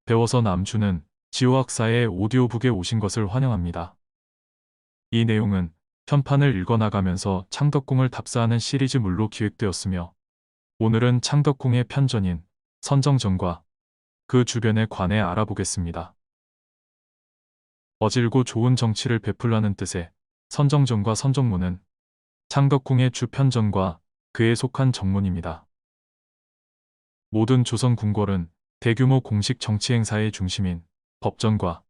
배워서 남주는 지호학사의 오디오북에 오신 것을 환영합니다. 이 내용은 편판을 읽어나가면서 창덕궁을 답사하는 시리즈물로 기획되었으며 오늘은 창덕궁의 편전인 선정전과 그 주변에 관해 알아보겠습니다. 어질고 좋은 정치를 베풀라는 뜻의 선정전과 선정문은 창덕궁의 주편전과 그에 속한 정문입니다. 모든 조선 궁궐은 대규모 공식 정치 행사의 중심인 법전과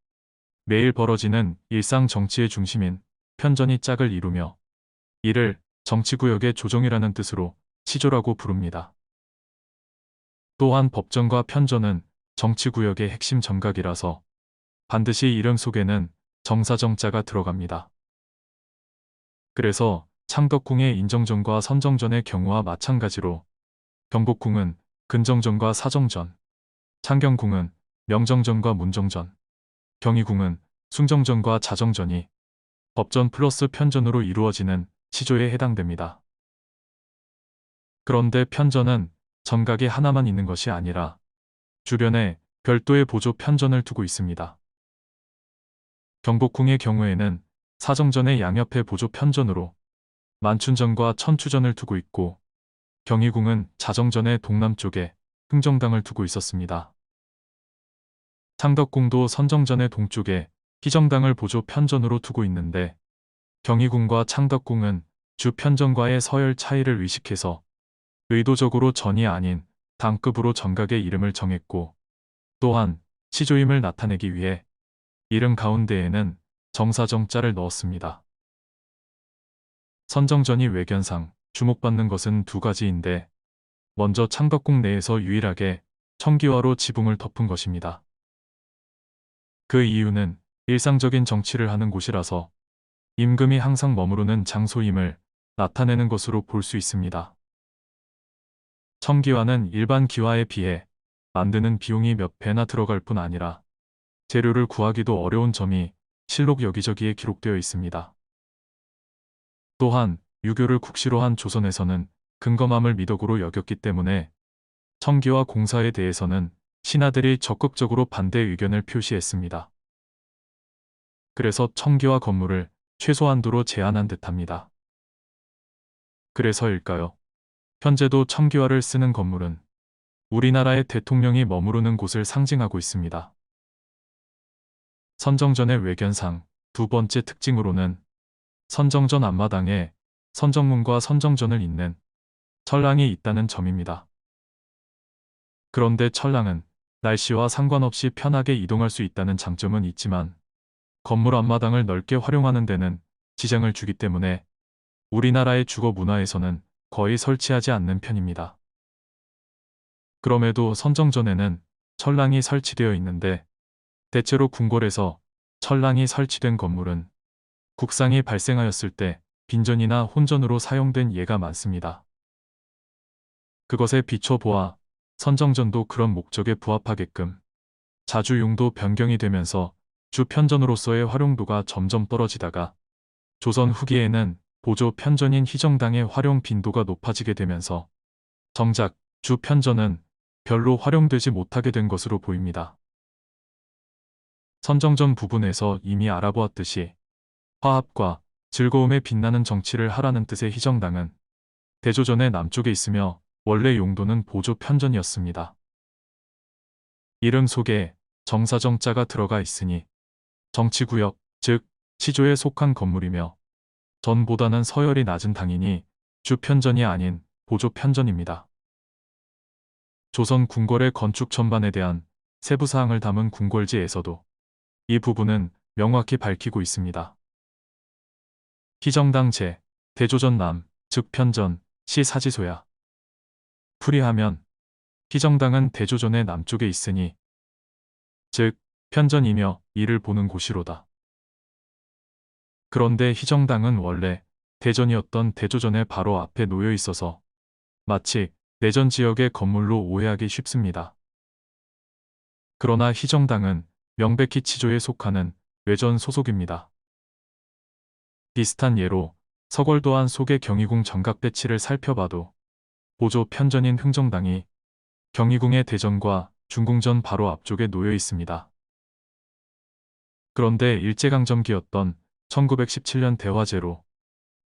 매일 벌어지는 일상 정치의 중심인 편전이 짝을 이루며 이를 정치구역의 조정이라는 뜻으로 치조라고 부릅니다. 또한 법전과 편전은 정치구역의 핵심 정각이라서 반드시 이름 속에는 정사정자가 들어갑니다. 그래서 창덕궁의 인정전과 선정전의 경우와 마찬가지로 경복궁은 근정전과 사정전, 창경궁은 명정전과 문정전, 경희궁은 숭정전과 자정전이 법전 플러스 편전으로 이루어지는 치조에 해당됩니다. 그런데 편전은 정각이 하나만 있는 것이 아니라 주변에 별도의 보조 편전을 두고 있습니다. 경복궁의 경우에는 사정전의 양옆에 보조 편전으로 만춘전과 천추전을 두고 있고 경희궁은 자정전의 동남쪽에 흥정당을 두고 있었습니다. 창덕궁도 선정전의 동쪽에 희정당을 보조 편전으로 두고 있는데 경희궁과 창덕궁은 주 편전과의 서열 차이를 의식해서 의도적으로 전이 아닌 당급으로 정각의 이름을 정했고 또한 치조임을 나타내기 위해 이름 가운데에는 정사정자를 넣었습니다. 선정전이 외견상 주목받는 것은 두 가지인데 먼저 창덕궁 내에서 유일하게 청기화로 지붕을 덮은 것입니다. 그 이유는 일상적인 정치를 하는 곳이라서 임금이 항상 머무르는 장소임을 나타내는 것으로 볼 수 있습니다. 청기화는 일반 기화에 비해 만드는 비용이 몇 배나 들어갈 뿐 아니라 재료를 구하기도 어려운 점이 실록 여기저기에 기록되어 있습니다. 또한 유교를 국시로 한 조선에서는 근검함을 미덕으로 여겼기 때문에 청기화 공사에 대해서는 신하들이 적극적으로 반대 의견을 표시했습니다. 그래서 청기화 건물을 최소한도로 제한한 듯합니다. 그래서일까요? 현재도 청기화를 쓰는 건물은 우리나라의 대통령이 머무르는 곳을 상징하고 있습니다. 선정전의 외견상 두 번째 특징으로는 선정전 앞마당에 선정문과 선정전을 잇는 철랑이 있다는 점입니다. 그런데 철랑은 날씨와 상관없이 편하게 이동할 수 있다는 장점은 있지만 건물 앞마당을 넓게 활용하는 데는 지장을 주기 때문에 우리나라의 주거 문화에서는 거의 설치하지 않는 편입니다. 그럼에도 선정전에는 철랑이 설치되어 있는데 대체로 궁궐에서 철랑이 설치된 건물은 국상이 발생하였을 때 빈전이나 혼전으로 사용된 예가 많습니다. 그것에 비춰보아 선정전도 그런 목적에 부합하게끔 자주 용도 변경이 되면서 주 편전으로서의 활용도가 점점 떨어지다가 조선 후기에는 보조 편전인 희정당의 활용 빈도가 높아지게 되면서 정작 주 편전은 별로 활용되지 못하게 된 것으로 보입니다. 선정전 부분에서 이미 알아보았듯이 화합과 즐거움에 빛나는 정치를 하라는 뜻의 희정당은 대조전의 남쪽에 있으며 원래 용도는 보조 편전이었습니다. 이름 속에 정사정자가 들어가 있으니 정치구역, 즉 치조에 속한 건물이며 전보다는 서열이 낮은 당이니 주편전이 아닌 보조편전입니다. 조선 궁궐의 건축 전반에 대한 세부사항을 담은 궁궐지에서도 이 부분은 명확히 밝히고 있습니다. 희정당 제, 대조전 남, 즉 편전, 시 사지소야. 풀이하면 희정당은 대조전의 남쪽에 있으니 즉 편전이며 이를 보는 곳이로다. 그런데 희정당은 원래 대전이었던 대조전의 바로 앞에 놓여 있어서 마치 내전 지역의 건물로 오해하기 쉽습니다. 그러나 희정당은 명백히 치조에 속하는 외전 소속입니다. 비슷한 예로 서걸도안 속의 경희궁 정각 배치를 살펴봐도 보조 편전인 흥정당이 경희궁의 대전과 중궁전 바로 앞쪽에 놓여 있습니다. 그런데 일제강점기였던 1917년 대화재로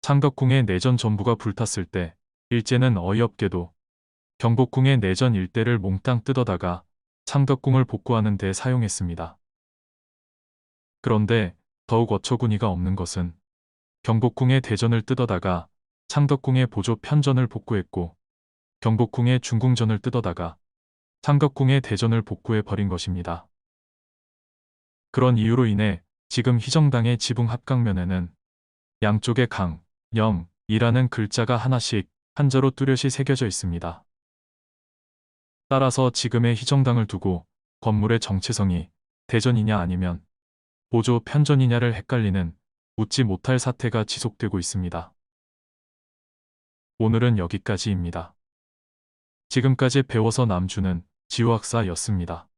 창덕궁의 내전 전부가 불탔을 때 일제는 어이없게도 경복궁의 내전 일대를 몽땅 뜯어다가 창덕궁을 복구하는 데 사용했습니다. 그런데 더욱 어처구니가 없는 것은 경복궁의 대전을 뜯어다가 창덕궁의 보조 편전을 복구했고 경복궁의 중궁전을 뜯어다가 창덕궁의 대전을 복구해 버린 것입니다. 그런 이유로 인해 지금 희정당의 지붕 합각면에는 양쪽에 강, 영, 이라는 글자가 하나씩 한자로 뚜렷이 새겨져 있습니다. 따라서 지금의 희정당을 두고 건물의 정체성이 대전이냐 아니면 보조 편전이냐를 헷갈리는 웃지 못할 사태가 지속되고 있습니다. 오늘은 여기까지입니다. 지금까지 배워서 남주는 지우학사였습니다.